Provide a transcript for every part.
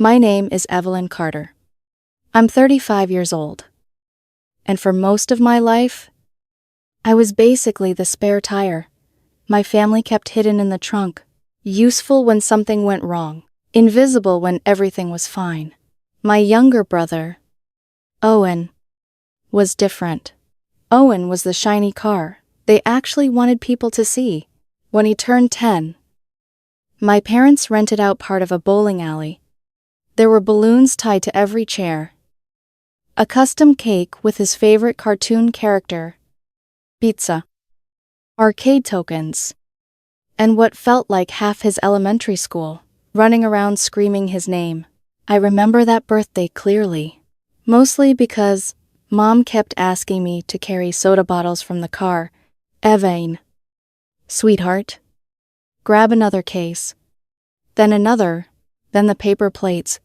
My name is Evelyn Carter. I'm 35 years old. And for most of my life, I was basically the spare tire my family kept hidden in the trunk, useful when something went wrong, invisible when everything was fine. My younger brother, Owen, was different. Owen was the shiny car they actually wanted people to see. When he turned 10, my parents rented out part of a bowling alley. There were balloons tied to every chair, a custom cake with his favorite cartoon character, pizza, arcade tokens, and what felt like half his elementary school running around screaming his name. I remember that birthday clearly, mostly because Mom kept asking me to carry soda bottles from the car. Evain, sweetheart, grab another case, then another, then the paper plates.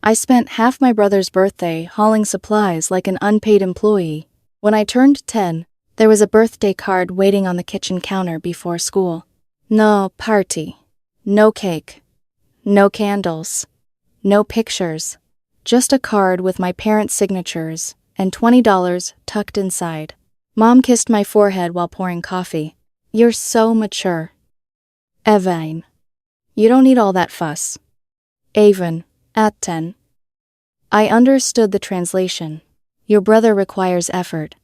I spent half my brother's birthday hauling supplies like an unpaid employee. When I turned 10, there was a birthday card waiting on the kitchen counter before school. No party, no cake, no candles, no pictures, just a card with my parents' signatures and $20 tucked inside. Mom kissed my forehead while pouring coffee. You're so mature. Evain, you don't need all that fuss. Avon, at 10. I understood the translation. Your brother requires effort.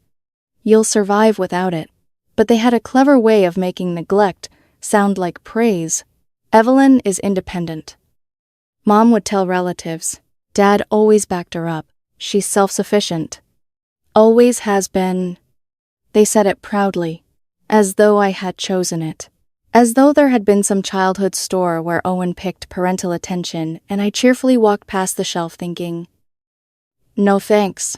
You'll survive without it. But they had a clever way of making neglect sound like praise. Evelyn is independent. Mom would tell relatives. Dad always backed her up. She's self-sufficient. Always has been. They said it proudly, as though I had chosen it. As though there had been some childhood store where Owen picked parental attention and I cheerfully walked past the shelf thinking, no thanks.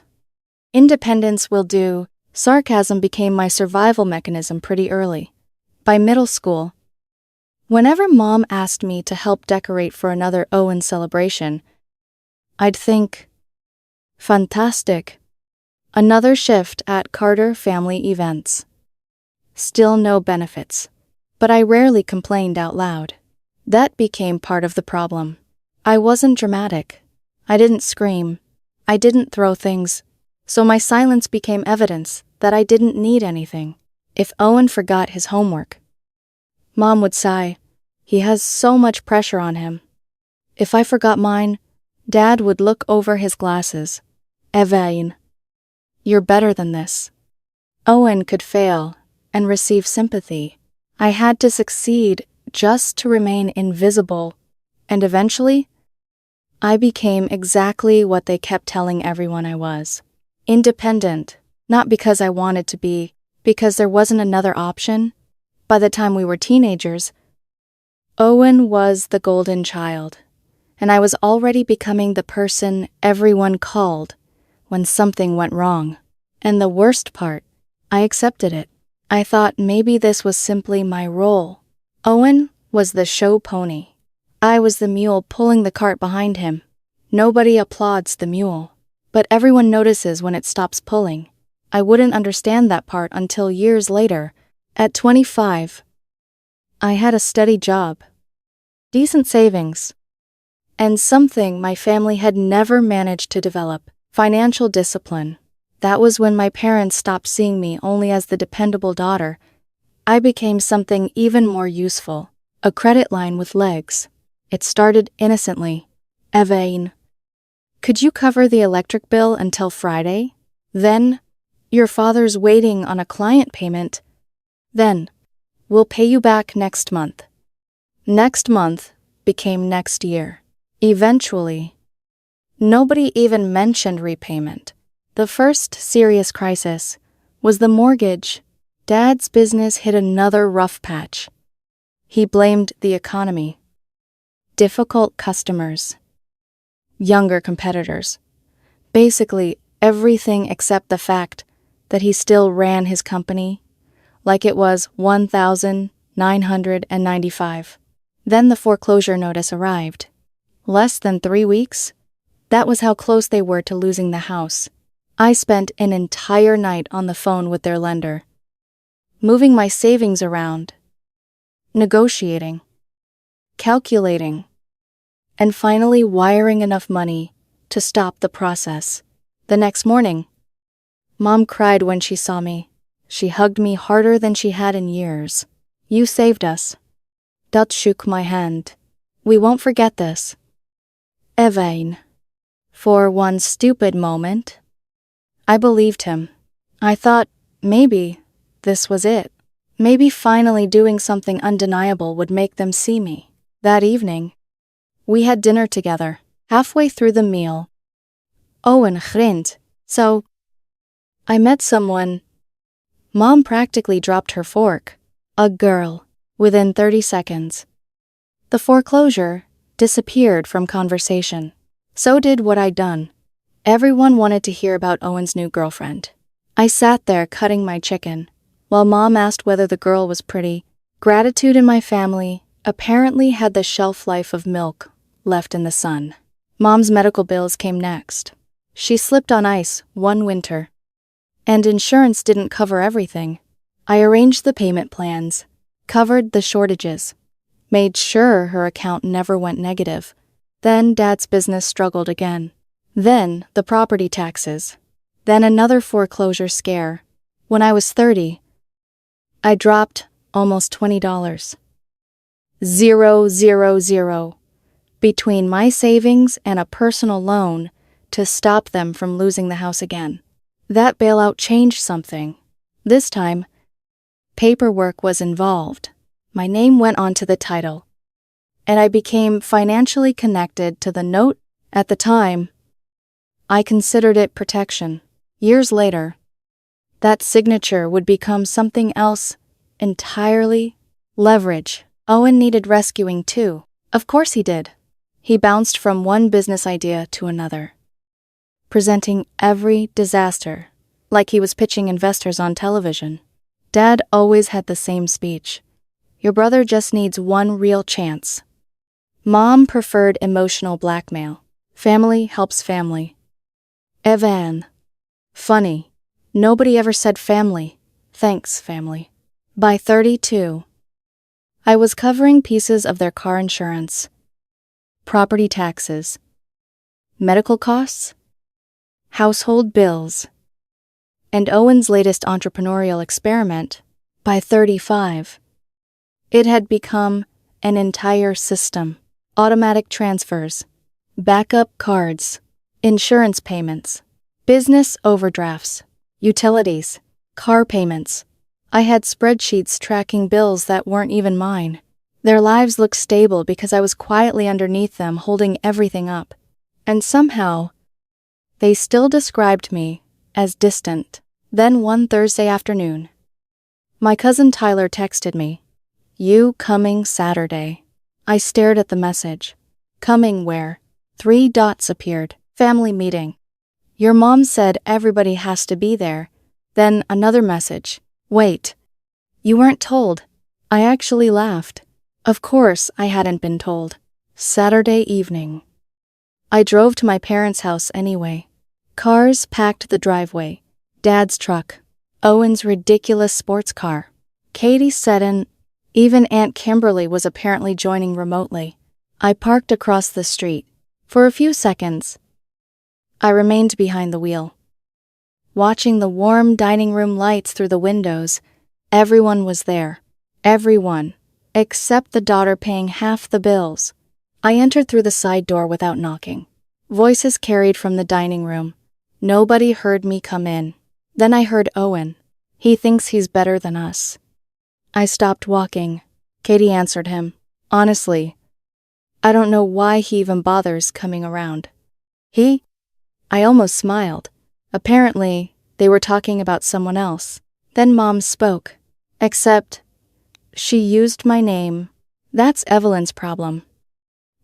Independence will do. Sarcasm became my survival mechanism pretty early. By middle school, whenever Mom asked me to help decorate for another Owen celebration, I'd think, fantastic. Another shift at Carter family events. Still no benefits. But I rarely complained out loud. That became part of the problem. I wasn't dramatic. I didn't scream. I didn't throw things. So my silence became evidence that I didn't need anything. If Owen forgot his homework, Mom would sigh, he has so much pressure on him. If I forgot mine, Dad would look over his glasses. Evain, you're better than this. Owen could fail and receive sympathy. I had to succeed just to remain invisible, and eventually, I became exactly what they kept telling everyone I was. Independent, not because I wanted to be, because there wasn't another option. By the time we were teenagers, Owen was the golden child, and I was already becoming the person everyone called when something went wrong. And the worst part, I accepted it. I thought maybe this was simply my role. Owen was the show pony. I was the mule pulling the cart behind him. Nobody applauds the mule, but everyone notices when it stops pulling. I wouldn't understand that part until years later. At 25, I had a steady job, decent savings, and something my family had never managed to develop, financial discipline. That was when my parents stopped seeing me only as the dependable daughter. I became something even more useful, a credit line with legs. It started innocently. Evain, could you cover the electric bill until Friday? Then, your father's waiting on a client payment. Then, we'll pay you back next month. Next month became next year. Eventually, nobody even mentioned repayment. The first serious crisis was the mortgage. Dad's business hit another rough patch. He blamed the economy, difficult customers, younger competitors, basically everything except the fact that he still ran his company like it was 1,995. Then the foreclosure notice arrived. Less than 3 weeks? That was how close they were to losing the house. I spent an entire night on the phone with their lender, moving my savings around, negotiating, calculating. and finally wiring enough money to stop the process. The next morning, Mom cried when she saw me. She hugged me harder than she had in years. "You saved us." Dad shook my hand. "We won't forget this." Evain. For one stupid moment, I believed him. I thought maybe this was it. Maybe finally doing something undeniable would make them see me. That evening, we had dinner together. Halfway through the meal, Owen grinned. "So, I met someone." Mom practically dropped her fork. "A girl." Within 30 seconds, the foreclosure disappeared from conversation. So did what I'd done. Everyone wanted to hear about Owen's new girlfriend. I sat there cutting my chicken, while Mom asked whether the girl was pretty. Gratitude in my family apparently had the shelf life of milk left in the sun. Mom's medical bills came next. She slipped on ice one winter, and insurance didn't cover everything. I arranged the payment plans, covered the shortages, made sure her account never went negative. Then Dad's business struggled again. Then the property taxes. Then another foreclosure scare. When I was 30, I dropped almost $20. 000 between my savings and a personal loan to stop them from losing the house again. That bailout changed something. This time, paperwork was involved. My name went onto the title, and I became financially connected to the note. At the time, I considered it protection. Years later, that signature would become something else entirely. Leverage. Owen needed rescuing too. Of course he did. He bounced from one business idea to another, presenting every disaster like he was pitching investors on television. Dad always had the same speech: "Your brother just needs one real chance." Mom preferred emotional blackmail. Family helps family. Evan. Funny. Nobody ever said family. Thanks, family. By 32, I was covering pieces of their car insurance, property taxes, medical costs, household bills, and Owen's latest entrepreneurial experiment. By 35, it had become an entire system. Automatic transfers, backup cards, insurance payments, business overdrafts, utilities, car payments. I had spreadsheets tracking bills that weren't even mine. Their lives looked stable because I was quietly underneath them holding everything up. And somehow, they still described me as distant. Then one Thursday afternoon, my cousin Tyler texted me, "You coming Saturday?" I stared at the message. Coming where? 3 dots appeared. Family meeting. Your mom said everybody has to be there. Then another message. Wait. You weren't told. I actually laughed. Of course I hadn't been told. Saturday evening. I drove to my parents' house anyway. Cars packed the driveway. Dad's truck. Owen's ridiculous sports car. Katie's sedan. Even Aunt Kimberly was apparently joining remotely. I parked across the street. For a few seconds, I remained behind the wheel, watching the warm dining room lights through the windows. Everyone was there. Everyone, except the daughter paying half the bills. I entered through the side door without knocking. Voices carried from the dining room. Nobody heard me come in. Then I heard Owen. "He thinks he's better than us." I stopped walking. Katie answered him. "Honestly, I don't know why he even bothers coming around." "He?" I almost smiled. Apparently, they were talking about someone else. Then Mom spoke. Except, she used my name. That's Evelyn's problem.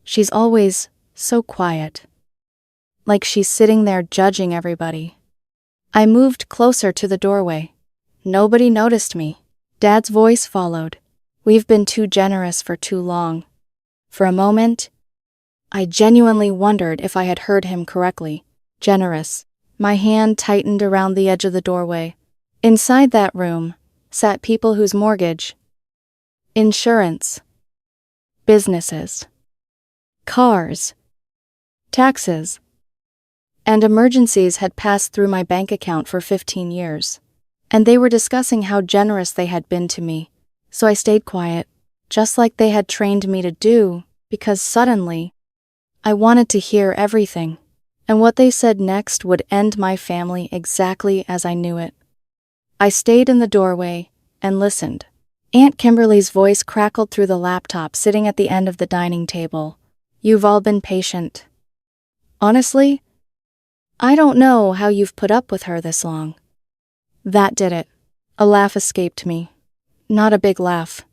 She's always so quiet. Like she's sitting there judging everybody. I moved closer to the doorway. Nobody noticed me. Dad's voice followed. "We've been too generous for too long." For a moment, I genuinely wondered if I had heard him correctly. Generous. My hand tightened around the edge of the doorway. Inside that room sat people whose mortgage, insurance, businesses, Cars, taxes, and emergencies had passed through my bank account for 15 years. And they were discussing how generous they had been to me, so I stayed quiet, just like they had trained me to do, because suddenly, I wanted to hear everything, and what they said next would end my family exactly as I knew it. I stayed in the doorway and listened. Aunt Kimberly's voice crackled through the laptop sitting at the end of the dining table. "You've all been patient. Honestly, I don't know how you've put up with her this long." That did it. A laugh escaped me. Not a big laugh.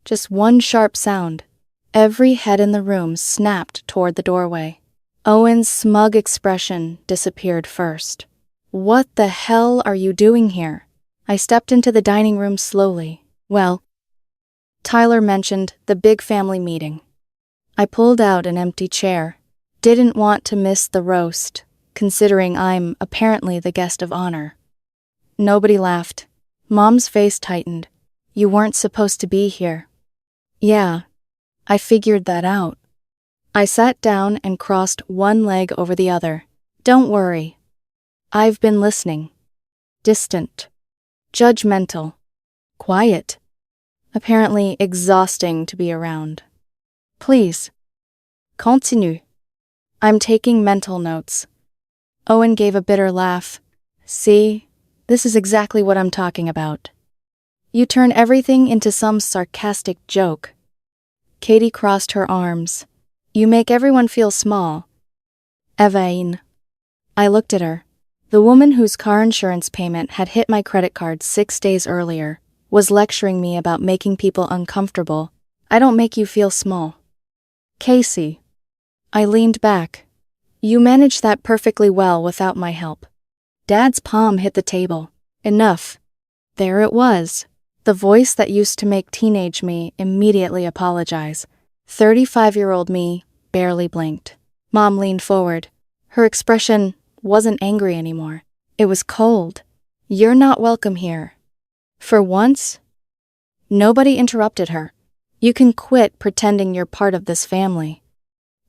Just one sharp sound. Every head in the room snapped toward the doorway. Owen's smug expression disappeared first. "What the hell are you doing here?" I stepped into the dining room slowly. "Well," Tyler mentioned the big family meeting. I pulled out an empty chair. Didn't want to miss the roast, considering I'm apparently the guest of honor. Nobody laughed. Mom's face tightened. "You weren't supposed to be here." "Yeah, I figured that out." I sat down and crossed one leg over the other. "Don't worry. I've been listening." Distant. Judgmental. Quiet. Apparently exhausting to be around. "Please. Continue." I'm taking mental notes. Owen gave a bitter laugh. "See? This is exactly what I'm talking about. You turn everything into some sarcastic joke." Katie crossed her arms. "You make everyone feel small." Evaine. I looked at her. The woman whose car insurance payment had hit my credit card 6 days earlier was lecturing me about making people uncomfortable. "I don't make you feel small." "Casey." I leaned back. "You managed that perfectly well without my help." Dad's palm hit the table. "Enough." There it was. The voice that used to make teenage me immediately apologize. 35-year-old me barely blinked. Mom leaned forward. Her expression wasn't angry anymore. It was cold. "You're not welcome here." For once, nobody interrupted her. "You can quit pretending you're part of this family."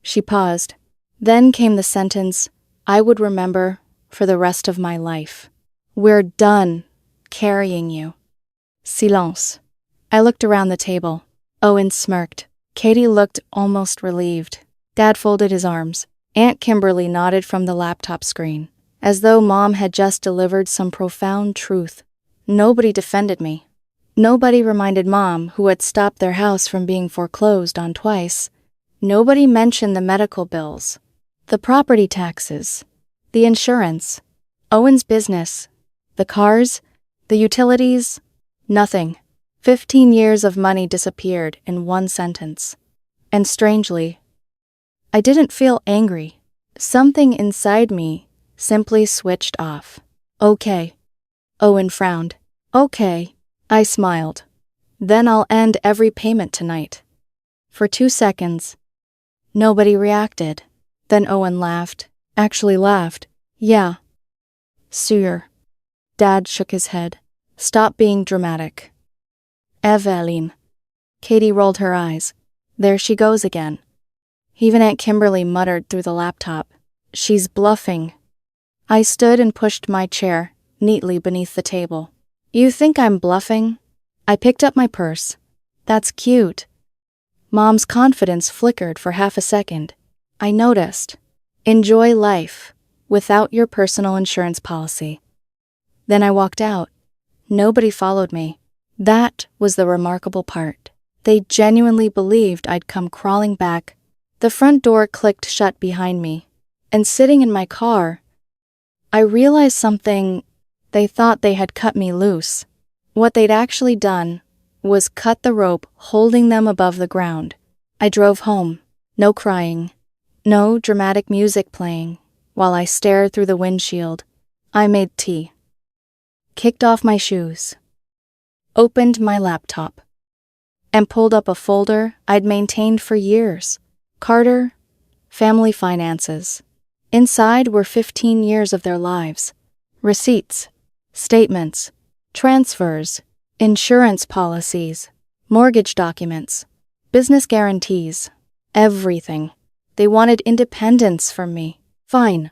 She paused. Then came the sentence I would remember for the rest of my life. "We're done carrying you." Silence. I looked around the table. Owen smirked. Katie looked almost relieved. Dad folded his arms. Aunt Kimberly nodded from the laptop screen, as though Mom had just delivered some profound truth. Nobody defended me. Nobody reminded Mom, who had stopped their house from being foreclosed on twice. Nobody mentioned the medical bills, the property taxes, the insurance, Owen's business, the cars, the utilities. Nothing. 15 years of money disappeared in one sentence. And strangely, I didn't feel angry. Something inside me simply switched off. "Okay." Owen frowned. "Okay." I smiled. "Then I'll end every payment tonight." For 2 seconds, nobody reacted. Then Owen laughed. Actually laughed. "Yeah. Sure." Dad shook his head. "Stop being dramatic." "Eveline." Katie rolled her eyes. "There she goes again." Even Aunt Kimberly muttered through the laptop. "She's bluffing." I stood and pushed my chair neatly beneath the table. "You think I'm bluffing?" I picked up my purse. "That's cute." Mom's confidence flickered for half a second. I noticed. "Enjoy life without your personal insurance policy." Then I walked out. Nobody followed me. That was the remarkable part. They genuinely believed I'd come crawling back. The front door clicked shut behind me, and sitting in my car, I realized something. They thought they had cut me loose. What they'd actually done was cut the rope holding them above the ground. I drove home. No crying. No dramatic music playing while I stared through the windshield. I made tea. Kicked off my shoes. Opened my laptop. And pulled up a folder I'd maintained for years. Carter, Family Finances. Inside were 15 years of their lives. Receipts, statements, transfers, insurance policies, mortgage documents, business guarantees, everything. They wanted independence from me. Fine.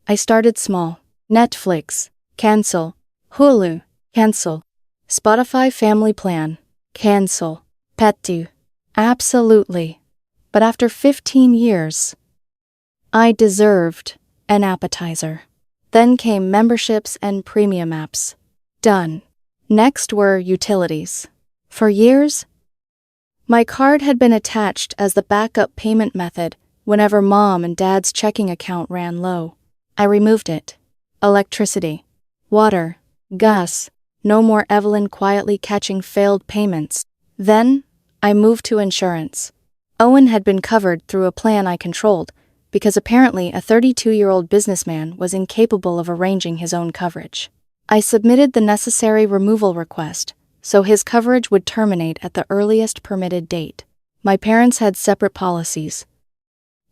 I started small. Netflix, cancel. Hulu, cancel. Spotify family plan, cancel. Pet due, absolutely. But after 15 years, I deserved an appetizer. Then came memberships and premium apps. Done. Next were utilities. For years, my card had been attached as the backup payment method whenever mom and dad's checking account ran low. I removed it. Electricity, water, gas, no more Evelyn quietly catching failed payments. Then, I moved to insurance. Owen had been covered through a plan I controlled, because apparently a 32-year-old businessman was incapable of arranging his own coverage. I submitted the necessary removal request, so his coverage would terminate at the earliest permitted date. My parents had separate policies.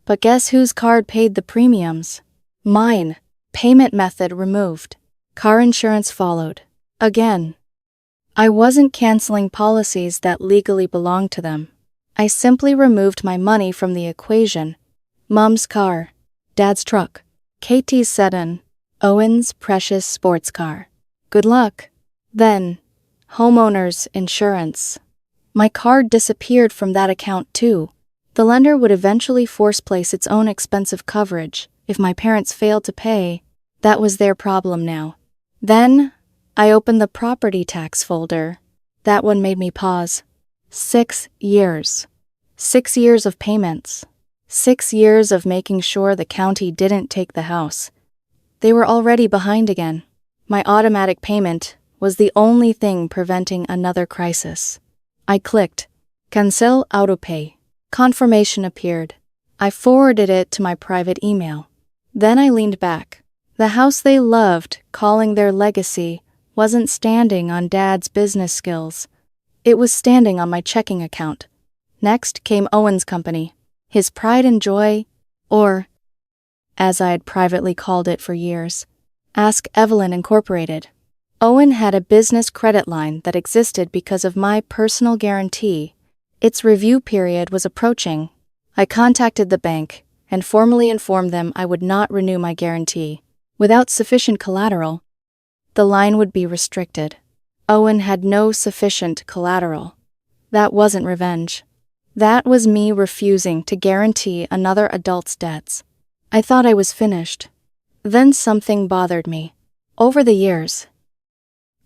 But guess whose card paid the premiums? Mine. Payment method removed. Car insurance followed. Again. I wasn't canceling policies that legally belonged to them. I simply removed my money from the equation. Mom's car, Dad's truck, Katie's sedan, Owen's precious sports car. Good luck. Then, homeowner's insurance. My card disappeared from that account too. The lender would eventually place its own expensive coverage if my parents failed to pay. That was their problem now. Then, I opened the property tax folder. That one made me pause. 6 years. 6 years of payments. 6 years of making sure the county didn't take the house. They were already behind again. My automatic payment was the only thing preventing another crisis. I clicked, Cancel Autopay. Confirmation appeared. I forwarded it to my private email. Then I leaned back. The house they loved, calling their legacy, wasn't standing on Dad's business skills. It was standing on my checking account. Next came Owen's company, his pride and joy, or, as I had privately called it for years, Ask Evelyn Incorporated. Owen had a business credit line that existed because of my personal guarantee. Its review period was approaching. I contacted the bank and formally informed them I would not renew my guarantee. Without sufficient collateral, the line would be restricted. Owen had no sufficient collateral. That wasn't revenge. That was me refusing to guarantee another adult's debts. I thought I was finished. Then something bothered me. Over the years,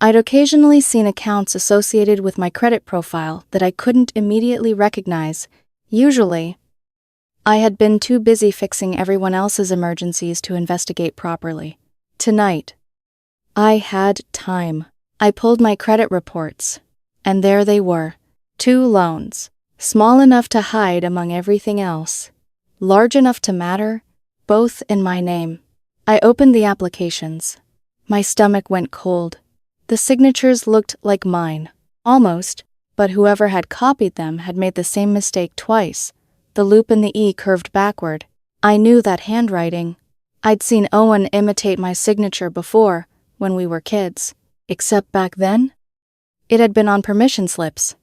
I'd occasionally seen accounts associated with my credit profile that I couldn't immediately recognize. Usually, I had been too busy fixing everyone else's emergencies to investigate properly. Tonight, I had time. I pulled my credit reports, and there they were. 2 loans, small enough to hide among everything else, large enough to matter, both in my name. I opened the applications. My stomach went cold. The signatures looked like mine, almost, but whoever had copied them had made the same mistake twice. The loop in the E curved backward. I knew that handwriting. I'd seen Owen imitate my signature before, when we were kids. Except back then, it had been on permission slips.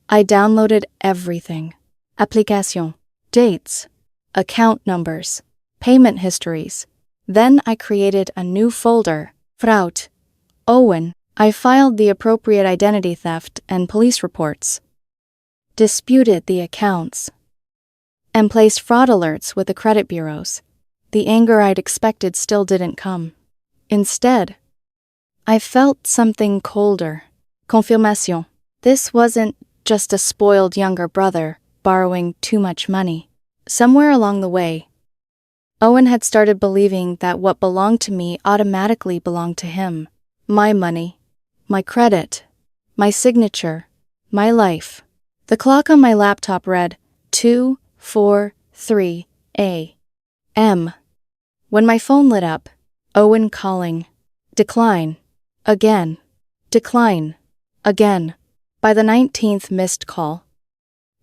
I downloaded everything. Application, dates, account numbers, payment histories. Then I created a new folder, Fraud, Owen. I filed the appropriate identity theft and police reports, disputed the accounts, and placed fraud alerts with the credit bureaus. The anger I'd expected still didn't come. Instead, I felt something colder. Confirmation. This wasn't just a spoiled younger brother borrowing too much money. Somewhere along the way, Owen had started believing that what belonged to me automatically belonged to him. My money, my credit, my signature, my life. The clock on my laptop read 2:43 a.m. When my phone lit up, Owen calling. Decline. Again. Decline. Again. By the 19th missed call,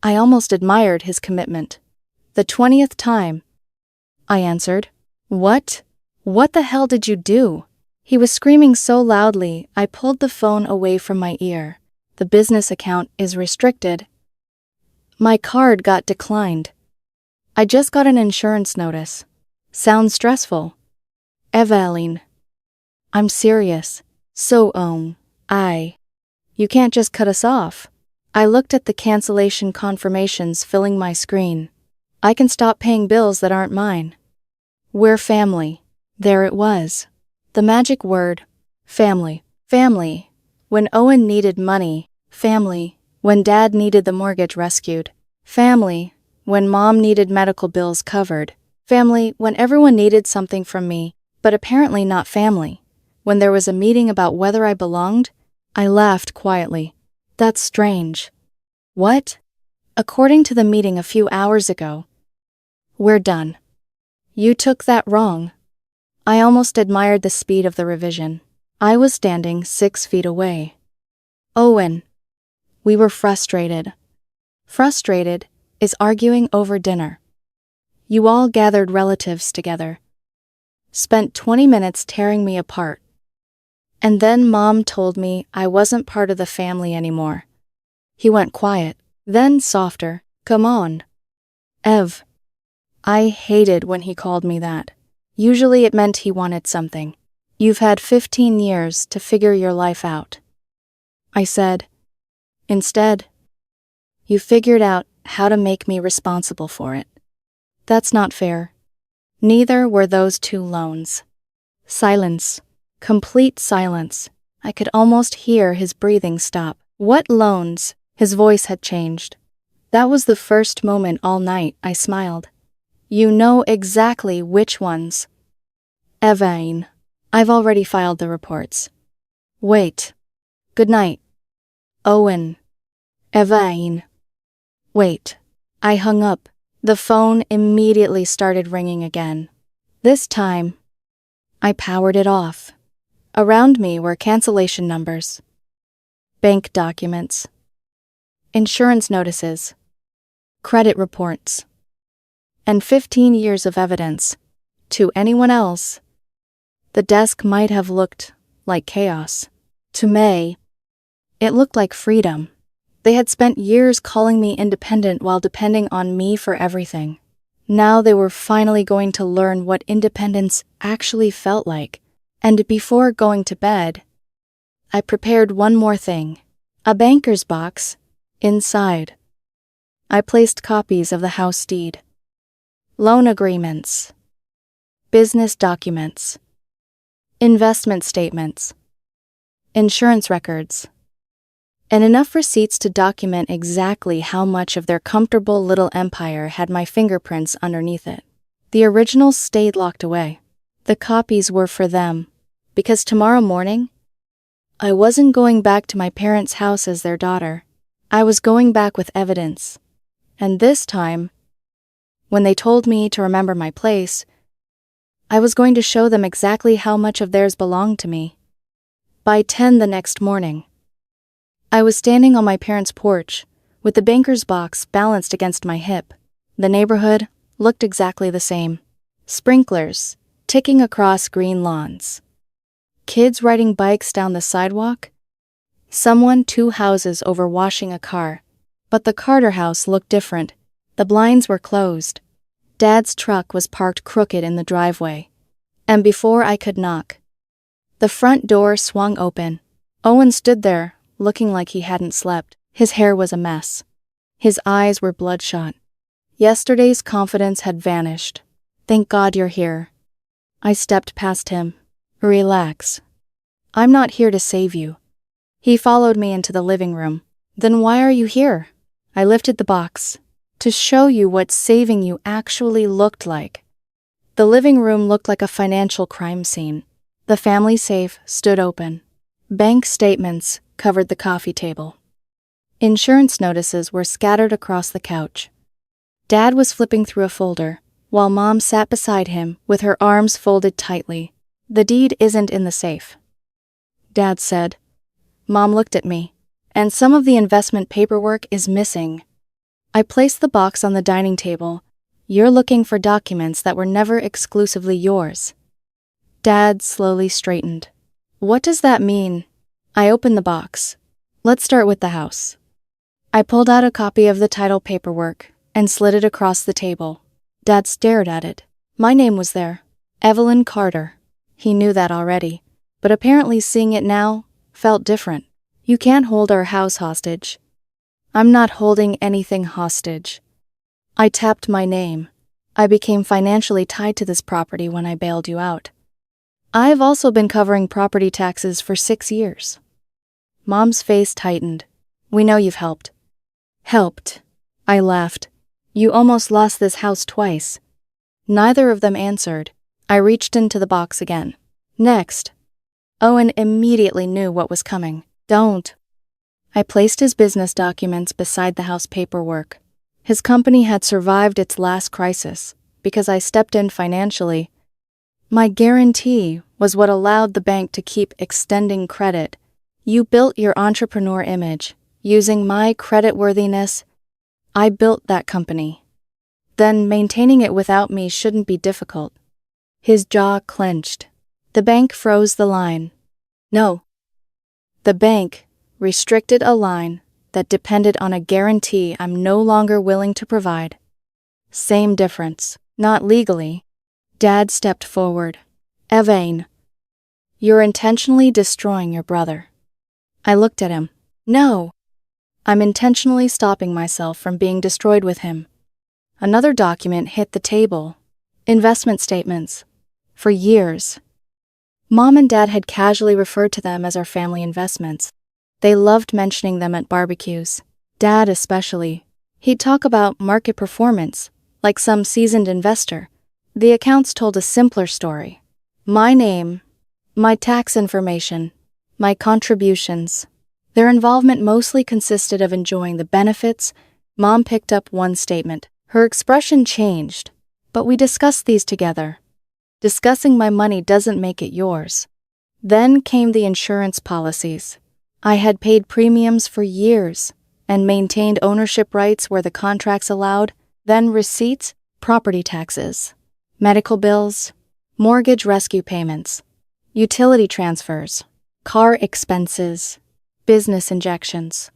I almost admired his commitment. The 20th time, I answered. What? What the hell did you do? He was screaming so loudly, I pulled the phone away from my ear. The business account is restricted. My card got declined. I just got an insurance notice. Sounds stressful. Evelyn. I'm serious. So, you can't just cut us off. I looked at the cancellation confirmations filling my screen. I can stop paying bills that aren't mine. We're family. There it was. The magic word. Family. Family. When Owen needed money. Family. When Dad needed the mortgage rescued. Family. When Mom needed medical bills covered. Family. When everyone needed something from me, but apparently not family. When there was a meeting about whether I belonged, I laughed quietly. That's strange. What? According to the meeting a few hours ago. We're done. You took that wrong. I almost admired the speed of the revision. I was standing 6 feet away. Owen. We were frustrated. Frustrated is arguing over dinner. You all gathered relatives together. Spent 20 minutes tearing me apart. And then Mom told me I wasn't part of the family anymore. He went quiet, then softer. Come on. Ev. I hated when he called me that. Usually it meant he wanted something. You've had 15 years to figure your life out. I said. Instead, you figured out how to make me responsible for it. That's not fair. Neither were those 2 loans. Silence. Complete silence. I could almost hear his breathing stop. What loans? His voice had changed. That was the first moment all night I smiled. You know exactly which ones. Evain. I've already filed the reports. Wait. Good night. Owen. Evain. Wait. I hung up. The phone immediately started ringing again. This time, I powered it off. Around me were cancellation numbers, bank documents, insurance notices, credit reports, and 15 years of evidence. To anyone else, the desk might have looked like chaos. To May, it looked like freedom. They had spent years calling me independent while depending on me for everything. Now they were finally going to learn what independence actually felt like. And before going to bed, I prepared one more thing. A banker's box. Inside, I placed copies of the house deed, loan agreements, business documents, investment statements, insurance records, and enough receipts to document exactly how much of their comfortable little empire had my fingerprints underneath it. The originals stayed locked away. The copies were for them, because tomorrow morning, I wasn't going back to my parents' house as their daughter. I was going back with evidence. And this time, when they told me to remember my place, I was going to show them exactly how much of theirs belonged to me. By 10 the next morning, I was standing on my parents' porch, with the banker's box balanced against my hip. The neighborhood looked exactly the same. Sprinklers ticking across green lawns. Kids riding bikes down the sidewalk. Someone 2 houses over washing a car. But the Carter house looked different. The blinds were closed. Dad's truck was parked crooked in the driveway. And before I could knock, the front door swung open. Owen stood there, looking like he hadn't slept. His hair was a mess. His eyes were bloodshot. Yesterday's confidence had vanished. Thank God you're here. I stepped past him. Relax. I'm not here to save you. He followed me into the living room. Then why are you here? I lifted the box. To show you what saving you actually looked like. The living room looked like a financial crime scene. The family safe stood open. Bank statements covered the coffee table. Insurance notices were scattered across the couch. Dad was flipping through a folder, while Mom sat beside him with her arms folded tightly. The deed isn't in the safe, Dad said. Mom looked at me. And some of the investment paperwork is missing. I placed the box on the dining table. You're looking for documents that were never exclusively yours. Dad slowly straightened. What does that mean? I opened the box. Let's start with the house. I pulled out a copy of the title paperwork and slid it across the table. Dad stared at it. My name was there. Evelyn Carter. He knew that already, but apparently seeing it now felt different. You can't hold our house hostage. I'm not holding anything hostage. I tapped my name. I became financially tied to this property when I bailed you out. I've also been covering property taxes for 6 years. Mom's face tightened. We know you've helped. Helped. I laughed. You almost lost this house twice. Neither of them answered. I reached into the box again. Next. Owen immediately knew what was coming. Don't. I placed his business documents beside the house paperwork. His company had survived its last crisis because I stepped in financially. My guarantee was what allowed the bank to keep extending credit. You built your entrepreneur image. Using my creditworthiness, I built that company. Then maintaining it without me shouldn't be difficult. His jaw clenched. The bank froze the line. No. The bank restricted a line that depended on a guarantee I'm no longer willing to provide. Same difference. Not legally. Dad stepped forward. Evain. You're intentionally destroying your brother. I looked at him. No. I'm intentionally stopping myself from being destroyed with him. Another document hit the table. Investment statements. For years. Mom and Dad had casually referred to them as our family investments. They loved mentioning them at barbecues. Dad especially. He'd talk about market performance, like some seasoned investor. The accounts told a simpler story. My name, my tax information, my contributions. Their involvement mostly consisted of enjoying the benefits. Mom picked up one statement. Her expression changed, but we discussed these together. Discussing my money doesn't make it yours. Then came the insurance policies. I had paid premiums for years and maintained ownership rights where the contracts allowed, then receipts, property taxes, medical bills, mortgage rescue payments, utility transfers, car expenses, business injections.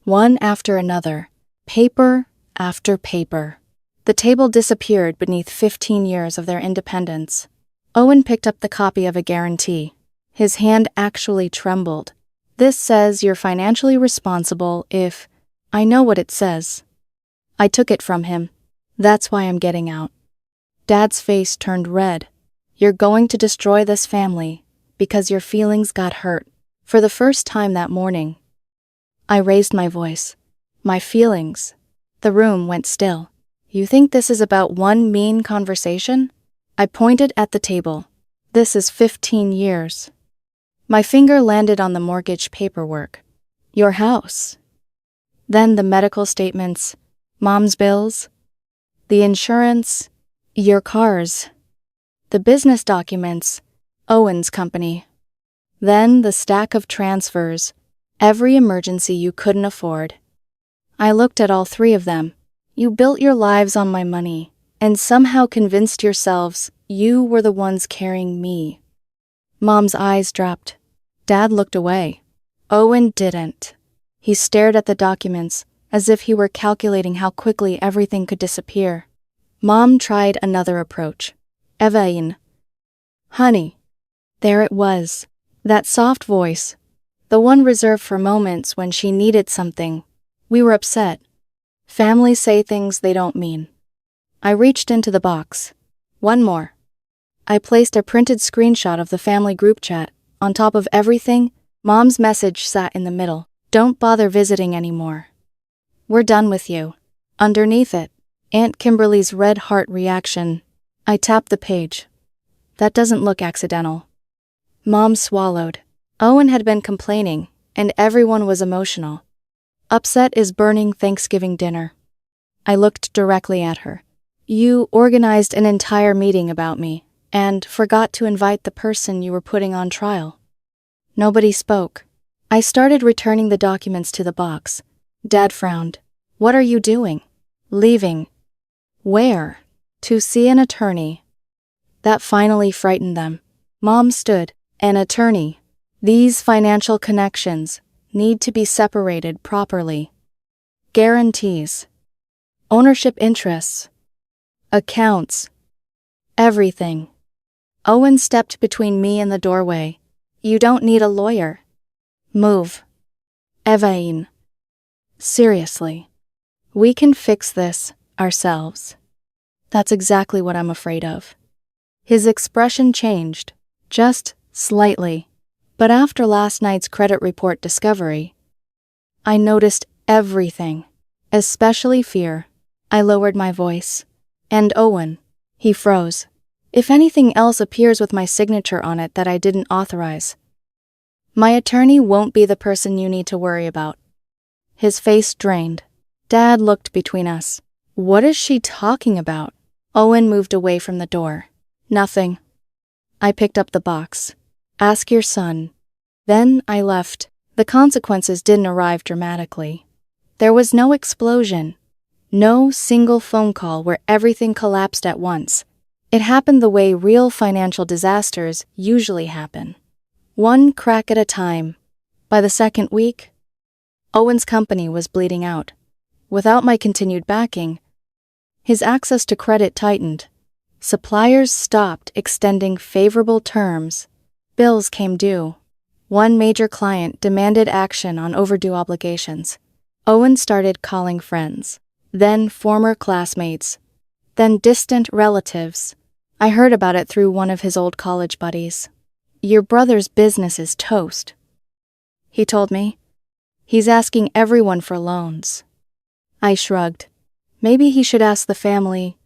One after another, paper after paper. The table disappeared beneath 15 years of their independence. Owen picked up the copy of a guarantee. His hand actually trembled. This says you're financially responsible if... I know what it says. I took it from him. That's why I'm getting out. Dad's face turned red. You're going to destroy this family because your feelings got hurt. For the first time that morning, I raised my voice. My feelings. The room went still. You think this is about one mean conversation? I pointed at the table. This is 15 years. My finger landed on the mortgage paperwork. Your house. Then the medical statements, Mom's bills, the insurance, your cars, the business documents, Owen's company. Then the stack of transfers, every emergency you couldn't afford. I looked at all three of them. You built your lives on my money, and somehow convinced yourselves you were the ones carrying me. Mom's eyes dropped. Dad looked away. Owen didn't. He stared at the documents, as if he were calculating how quickly everything could disappear. Mom tried another approach. Evain. Honey. There it was. That soft voice. The one reserved for moments when she needed something. We were upset. Families say things they don't mean. I reached into the box. One more. I placed a printed screenshot of the family group chat. On top of everything, Mom's message sat in the middle. Don't bother visiting anymore. We're done with you. Underneath it, Aunt Kimberly's red heart reaction. I tapped the page. That doesn't look accidental. Mom swallowed. Owen had been complaining, and everyone was emotional. Upset is burning Thanksgiving dinner. I looked directly at her. You organized an entire meeting about me, and forgot to invite the person you were putting on trial. Nobody spoke. I started returning the documents to the box. Dad frowned. What are you doing? Leaving. Where? To see an attorney. That finally frightened them. Mom stood. An attorney. These financial connections need to be separated properly. Guarantees. Ownership interests. accounts, everything. Owen stepped between me and the doorway. You don't need a lawyer. Move. Evaine. Seriously. We can fix this ourselves. That's exactly what I'm afraid of. His expression changed, just slightly. But after last night's credit report discovery, I noticed everything, especially fear. I lowered my voice. And Owen. He froze. If anything else appears with my signature on it that I didn't authorize, my attorney won't be the person you need to worry about. His face drained. Dad looked between us. What is she talking about? Owen moved away from the door. Nothing. I picked up the box. Ask your son. Then I left. The consequences didn't arrive dramatically. There was no explosion. No single phone call where everything collapsed at once. It happened the way real financial disasters usually happen. One crack at a time. By the second week, Owen's company was bleeding out. Without my continued backing, his access to credit tightened. Suppliers stopped extending favorable terms. Bills came due. One major client demanded action on overdue obligations. Owen started calling friends, then former classmates, then distant relatives. I heard about it through one of his old college buddies. Your brother's business is toast, he told me. He's asking everyone for loans. I shrugged. Maybe he should ask the family.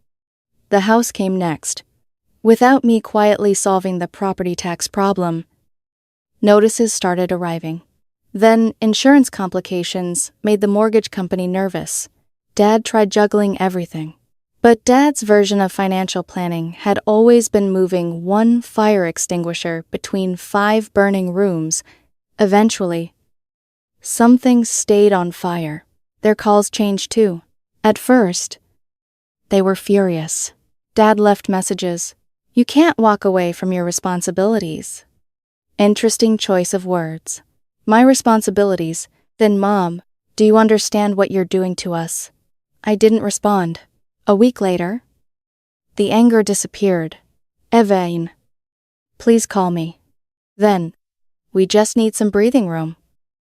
The house came next. Without me quietly solving the property tax problem, notices started arriving. Then insurance complications made the mortgage company nervous. Dad tried juggling everything. But Dad's version of financial planning had always been moving one fire extinguisher between 5 burning rooms. Eventually, some things stayed on fire. Their calls changed too. At first, they were furious. Dad left messages. You can't walk away from your responsibilities. Interesting choice of words. My responsibilities. Then Mom, do you understand what you're doing to us? I didn't respond. A week later, the anger disappeared. Evaine, please call me. Then, we just need some breathing room.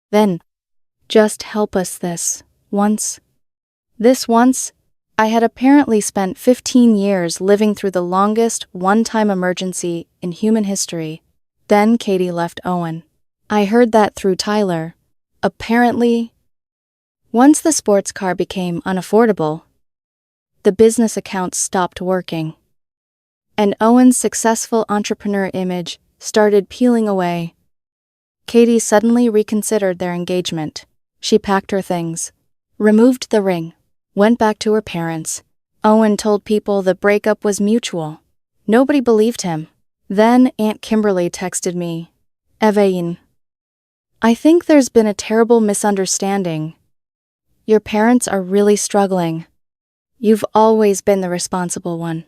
Then, just help us this once. This once, I had apparently spent 15 years living through the longest one-time emergency in human history. Then Katie left Owen. I heard that through Tyler. Apparently, once the sports car became unaffordable, the business accounts stopped working, and Owen's successful entrepreneur image started peeling away. Katie suddenly reconsidered their engagement. She packed her things, removed the ring, went back to her parents. Owen told people the breakup was mutual. Nobody believed him. Then Aunt Kimberly texted me, Evaine, I think there's been a terrible misunderstanding. Your parents are really struggling. You've always been the responsible one.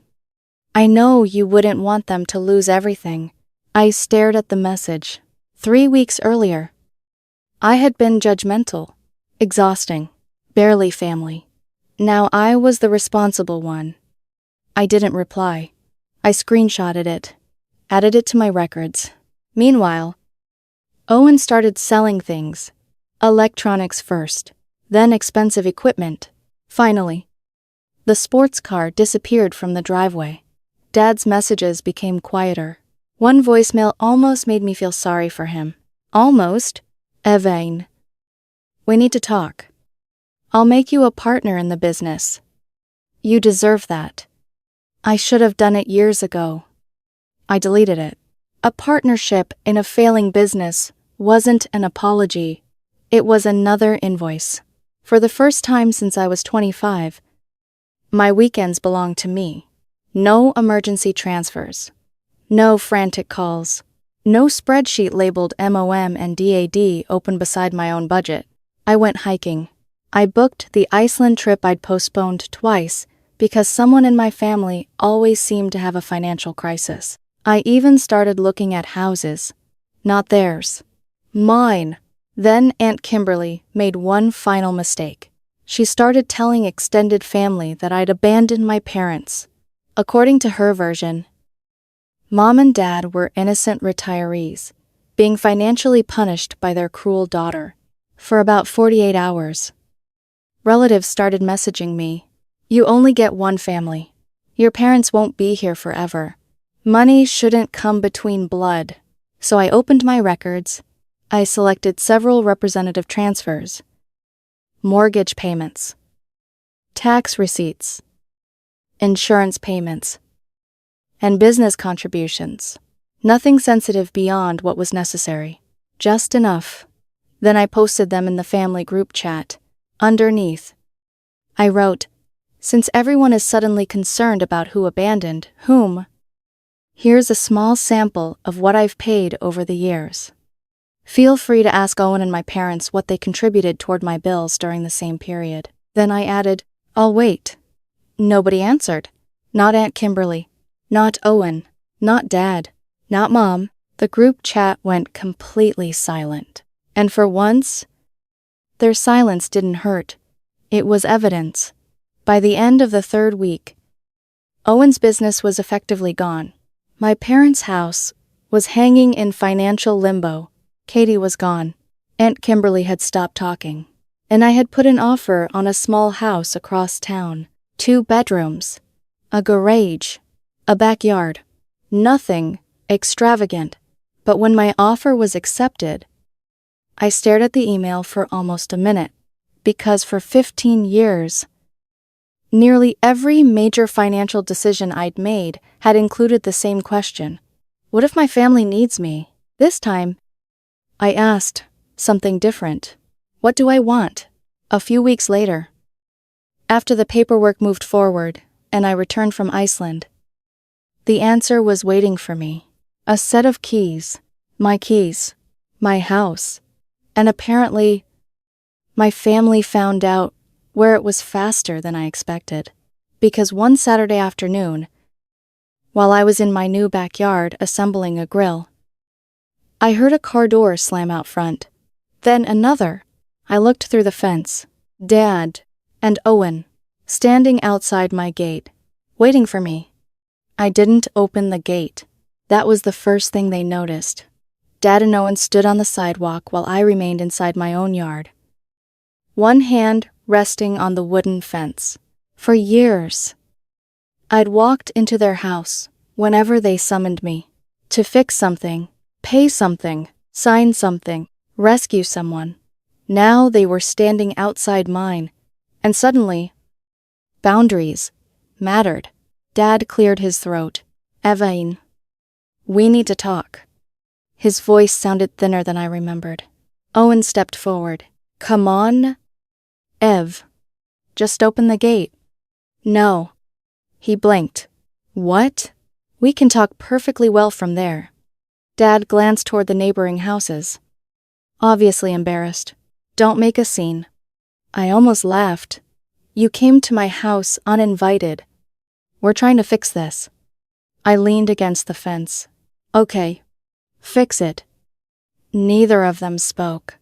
I know you wouldn't want them to lose everything. I stared at the message. 3 weeks earlier, I had been judgmental, exhausting, barely family. Now I was the responsible one. I didn't reply. I screenshotted it, added it to my records. Meanwhile, Owen started selling things. Electronics first, then expensive equipment. Finally, the sports car disappeared from the driveway. Dad's messages became quieter. One voicemail almost made me feel sorry for him. Almost. Evaine, we need to talk. I'll make you a partner in the business. You deserve that. I should have done it years ago. I deleted it. A partnership in a failing business wasn't an apology. It was another invoice. For the first time since I was 25, my weekends belonged to me. No emergency transfers. No frantic calls. No spreadsheet labeled MOM and DAD open beside my own budget. I went hiking. I booked the Iceland trip I'd postponed twice because someone in my family always seemed to have a financial crisis. I even started looking at houses. Not theirs. Mine. Then Aunt Kimberly made one final mistake. She started telling extended family that I'd abandoned my parents. According to her version, Mom and Dad were innocent retirees, being financially punished by their cruel daughter. For about 48 hours, relatives started messaging me. You only get one family. Your parents won't be here forever. Money shouldn't come between blood. So I opened my records. I selected several representative transfers, mortgage payments, tax receipts, insurance payments, and business contributions. Nothing sensitive beyond what was necessary. Just enough. Then I posted them in the family group chat. Underneath, I wrote, since everyone is suddenly concerned about who abandoned whom, here's a small sample of what I've paid over the years. Feel free to ask Owen and my parents what they contributed toward my bills during the same period. Then I added, I'll wait. Nobody answered. Not Aunt Kimberly. Not Owen. Not Dad. Not Mom. The group chat went completely silent. And for once, their silence didn't hurt. It was evidence. By the end of the third week, Owen's business was effectively gone. My parents' house was hanging in financial limbo. Katie was gone. Aunt Kimberly had stopped talking. And I had put an offer on a small house across town. 2 bedrooms, a garage, a backyard. Nothing extravagant. But when my offer was accepted, I stared at the email for almost a minute, because for 15 years, nearly every major financial decision I'd made had included the same question. What if my family needs me? This time, I asked something different. What do I want? A few weeks later, after the paperwork moved forward and I returned from Iceland, the answer was waiting for me. A set of keys, my house, and apparently, my family found out where it was faster than I expected. Because one Saturday afternoon, while I was in my new backyard assembling a grill, I heard a car door slam out front. Then another. I looked through the fence. Dad and Owen, standing outside my gate, waiting for me. I didn't open the gate. That was the first thing they noticed. Dad and Owen stood on the sidewalk while I remained inside my own yard, one hand resting on the wooden fence. For years, I'd walked into their house whenever they summoned me to fix something, pay something, sign something, rescue someone. Now they were standing outside mine, and suddenly, boundaries mattered. Dad cleared his throat. Evain, we need to talk. His voice sounded thinner than I remembered. Owen stepped forward. Come on, Ev. Just open the gate. No. He blinked. What? We can talk perfectly well from there. Dad glanced toward the neighboring houses, obviously embarrassed. Don't make a scene. I almost laughed. You came to my house uninvited. We're trying to fix this. I leaned against the fence. Okay. Fix it. Neither of them spoke.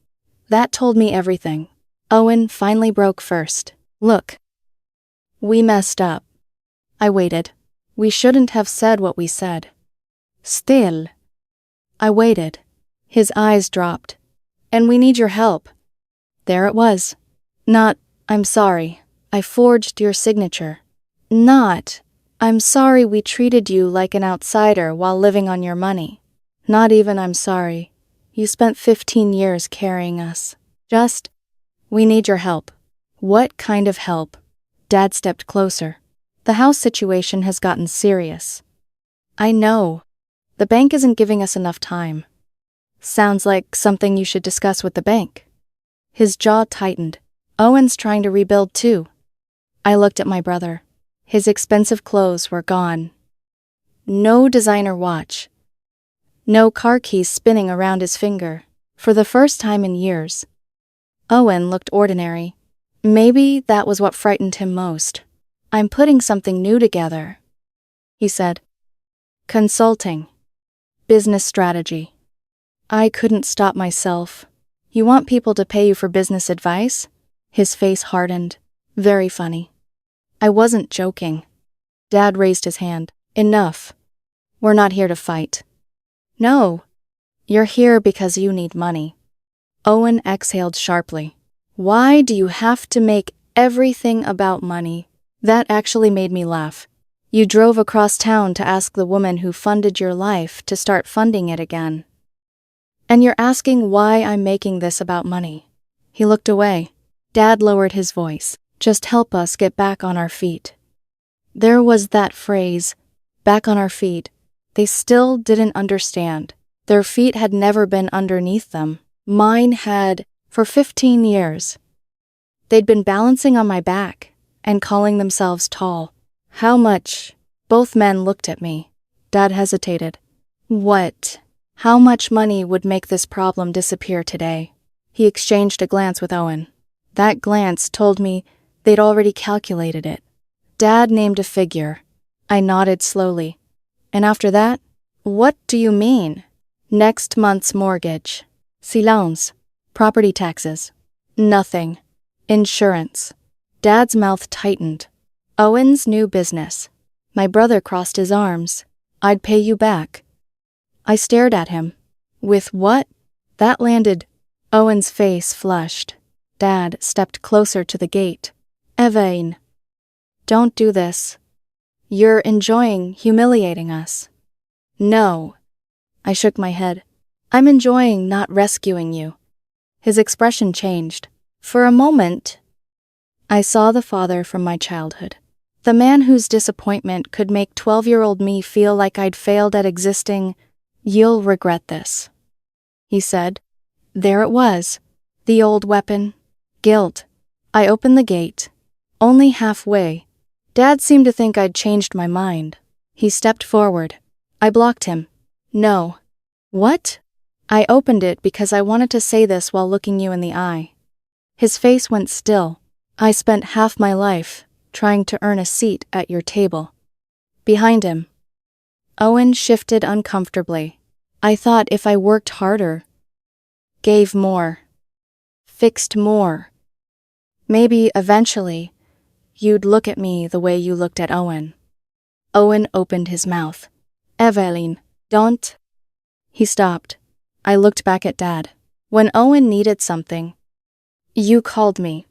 That told me everything. Owen finally broke first. Look. We messed up. I waited. We shouldn't have said what we said. Still. I waited. His eyes dropped. And we need your help. There it was. Not, I'm sorry, I forged your signature. Not, I'm sorry we treated you like an outsider while living on your money. Not even I'm sorry. You spent 15 years carrying us. Just, we need your help. What kind of help? Dad stepped closer. The house situation has gotten serious. I know. The bank isn't giving us enough time. Sounds like something you should discuss with the bank. His jaw tightened. Owen's trying to rebuild too. I looked at my brother. His expensive clothes were gone. No designer watch. No car keys spinning around his finger. For the first time in years, Owen looked ordinary. Maybe that was what frightened him most. I'm putting something new together, he said. Consulting. Business strategy. I couldn't stop myself. You want people to pay you for business advice? His face hardened. Very funny. I wasn't joking. Dad raised his hand. Enough. We're not here to fight. No. You're here because you need money. Owen exhaled sharply. Why do you have to make everything about money? That actually made me laugh. You drove across town to ask the woman who funded your life to start funding it again. And you're asking why I'm making this about money. He looked away. Dad lowered his voice. Just help us get back on our feet. There was that phrase, back on our feet. They still didn't understand. Their feet had never been underneath them. Mine had, for 15 years. They'd been balancing on my back and calling themselves tall. How much? Both men looked at me. Dad hesitated. What? How much money would make this problem disappear today? He exchanged a glance with Owen. That glance told me they'd already calculated it. Dad named a figure. I nodded slowly. And after that? What do you mean? Next month's mortgage. Silence. Property taxes. Nothing. Insurance. Dad's mouth tightened. Owen's new business. My brother crossed his arms. I'd pay you back. I stared at him. With what? That landed. Owen's face flushed. Dad stepped closer to the gate. Evain. Don't do this. You're enjoying humiliating us. No. I shook my head. I'm enjoying not rescuing you. His expression changed. For a moment, I saw the father from my childhood. The man whose disappointment could make 12-year-old me feel like I'd failed at existing. You'll regret this, he said. There it was. The old weapon. Guilt. I opened the gate. Only halfway. Dad seemed to think I'd changed my mind. He stepped forward. I blocked him. No. What? I opened it because I wanted to say this while looking you in the eye. His face went still. I spent half my life trying to earn a seat at your table. Behind him. Owen shifted uncomfortably. I thought if I worked harder, gave more, fixed more, maybe eventually you'd look at me the way you looked at Owen. Owen opened his mouth. Evelyn, don't. He stopped. I looked back at Dad. When Owen needed something, you called me.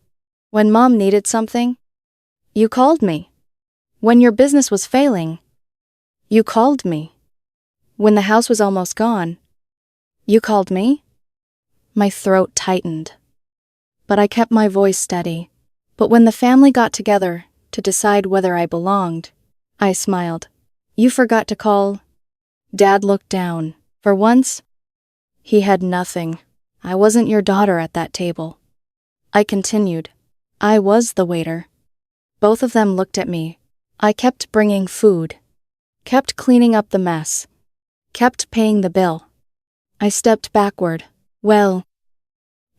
When Mom needed something, you called me. When your business was failing, you called me. When the house was almost gone, you called me? My throat tightened. But I kept my voice steady. But when the family got together to decide whether I belonged, I smiled. You forgot to call. Dad looked down. For once, he had nothing. I wasn't your daughter at that table. I continued. I was the waiter. Both of them looked at me. I kept bringing food, kept cleaning up the mess, kept paying the bill. I stepped backward. Well,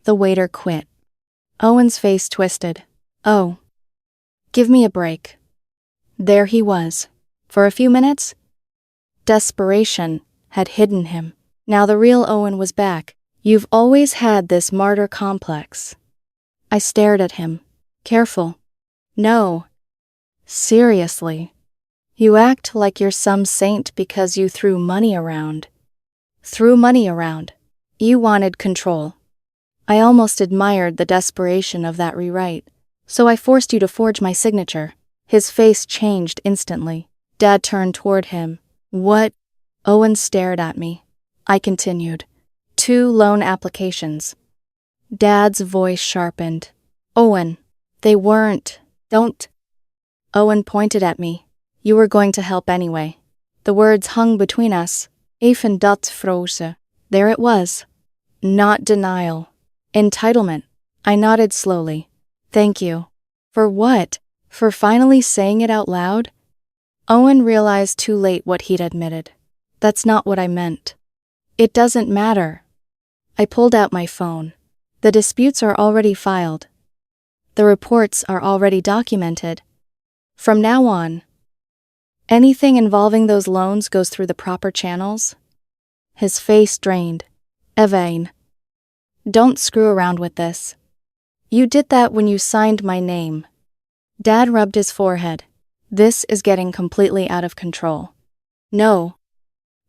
the waiter quit. Owen's face twisted. Oh, give me a break. There he was. For a few minutes, desperation had hidden him. Now the real Owen was back. You've always had this martyr complex. I stared at him. Careful. No. Seriously. You act like you're some saint because you threw money around. Threw money around. You wanted control. I almost admired the desperation of that rewrite. So I forced you to forge my signature. His face changed instantly. Dad turned toward him. What? Owen stared at me. I continued. 2 loan applications. Dad's voice sharpened. Owen, they weren't. Don't. Owen pointed at me. You were going to help anyway. The words hung between us. Even dat froze. There it was. Not denial. Entitlement. I nodded slowly. Thank you. For what? For finally saying it out loud? Owen realized too late what he'd admitted. That's not what I meant. It doesn't matter. I pulled out my phone. The disputes are already filed. The reports are already documented. From now on, anything involving those loans goes through the proper channels. His face drained. Evain. Don't screw around with this. You did that when you signed my name. Dad rubbed his forehead. This is getting completely out of control. No.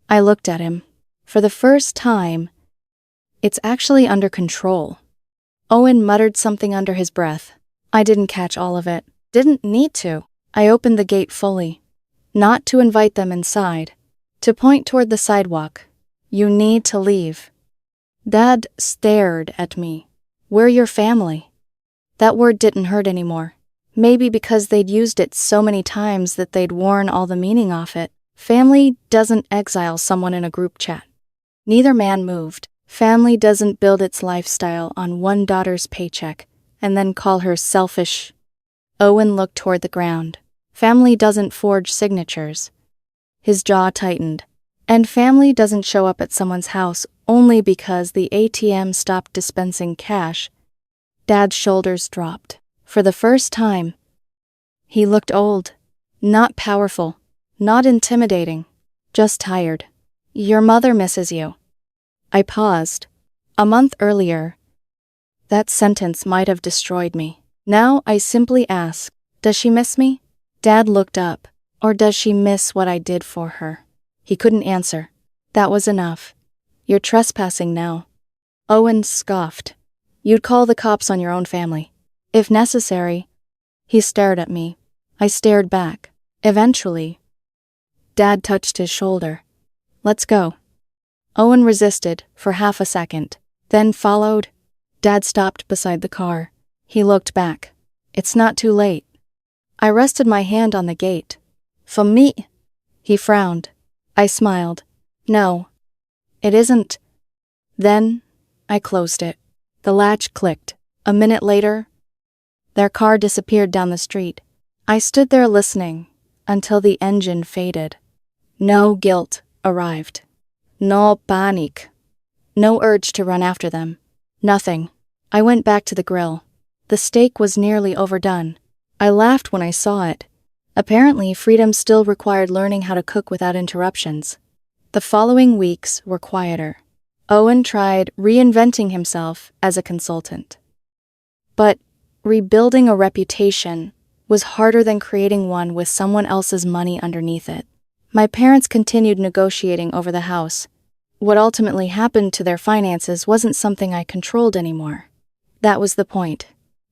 I looked at him. For the first time, it's actually under control. Owen muttered something under his breath. I didn't catch all of it. Didn't need to. I opened the gate fully. Not to invite them inside. To point toward the sidewalk. You need to leave. Dad stared at me. We're your family. That word didn't hurt anymore. Maybe because they'd used it so many times that they'd worn all the meaning off it. Family doesn't exile someone in a group chat. Neither man moved. Family doesn't build its lifestyle on one daughter's paycheck and then call her selfish. Owen looked toward the ground. Family doesn't forge signatures. His jaw tightened. And family doesn't show up at someone's house only because the ATM stopped dispensing cash. Dad's shoulders dropped. For the first time, he looked old. Not powerful. Not intimidating. Just tired. Your mother misses you. I paused. A month earlier, that sentence might have destroyed me. Now I simply ask, does she miss me? Dad looked up. Or does she miss what I did for her? He couldn't answer. That was enough. You're trespassing now. Owen scoffed. You'd call the cops on your own family. If necessary. He stared at me. I stared back. Eventually, Dad touched his shoulder. Let's go. Owen resisted for half a second, then followed. Dad stopped beside the car. He looked back. It's not too late. I rested my hand on the gate. For me? He frowned. I smiled. No. It isn't. Then, I closed it. The latch clicked. A minute later, their car disappeared down the street. I stood there listening until the engine faded. No guilt arrived. No panic. No urge to run after them. Nothing. I went back to the grill. The steak was nearly overdone. I laughed when I saw it. Apparently, freedom still required learning how to cook without interruptions. The following weeks were quieter. Owen tried reinventing himself as a consultant. But rebuilding a reputation was harder than creating one with someone else's money underneath it. My parents continued negotiating over the house. What ultimately happened to their finances wasn't something I controlled anymore. That was the point.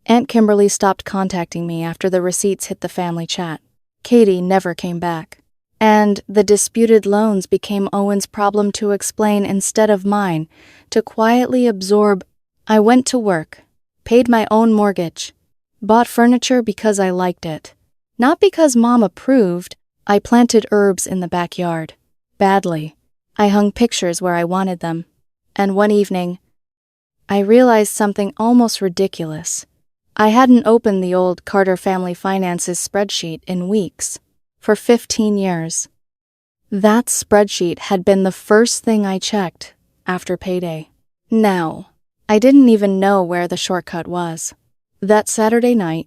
Aunt Kimberly stopped contacting me after the receipts hit the family chat. Katie never came back. And the disputed loans became Owen's problem to explain instead of mine, to quietly absorb. I went to work, paid my own mortgage, bought furniture because I liked it. Not because Mom approved. I planted herbs in the backyard. Badly. I hung pictures where I wanted them. And one evening, I realized something almost ridiculous. I hadn't opened the old Carter family finances spreadsheet in weeks. For 15 years. That spreadsheet had been the first thing I checked after payday. Now, I didn't even know where the shortcut was. That Saturday night,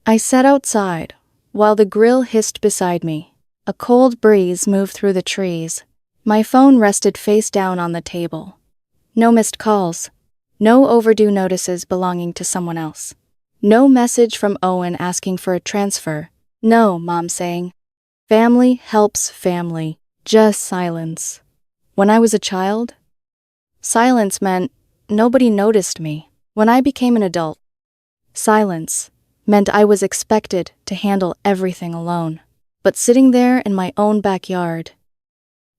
I sat outside while the grill hissed beside me. A cold breeze moved through the trees. My phone rested face down on the table. No missed calls. No overdue notices belonging to someone else. No message from Owen asking for a transfer. No, Mom saying, family helps family. Just silence. When I was a child, silence meant nobody noticed me. When I became an adult, silence meant I was expected to handle everything alone. But sitting there in my own backyard,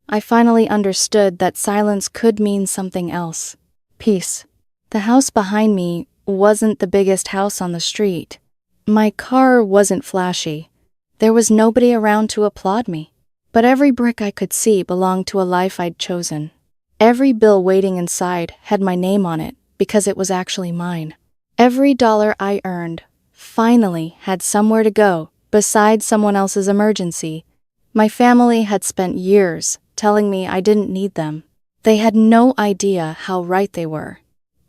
I finally understood that silence could mean something else. Peace. The house behind me wasn't the biggest house on the street. My car wasn't flashy. There was nobody around to applaud me. But every brick I could see belonged to a life I'd chosen. Every bill waiting inside had my name on it because it was actually mine. Every dollar I earned finally had somewhere to go besides someone else's emergency. My family had spent years telling me I didn't need them. They had no idea how right they were.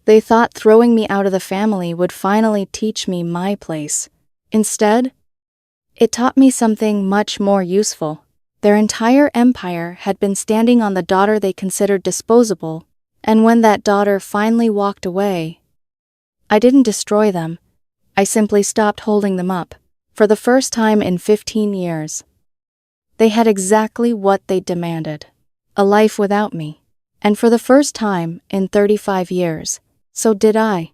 They thought throwing me out of the family would finally teach me my place. Instead, it taught me something much more useful. Their entire empire had been standing on the daughter they considered disposable, and when that daughter finally walked away, I didn't destroy them. I simply stopped holding them up. For the first time in 15 years. They had exactly what they demanded. A life without me. And for the first time in 35 years, so did I.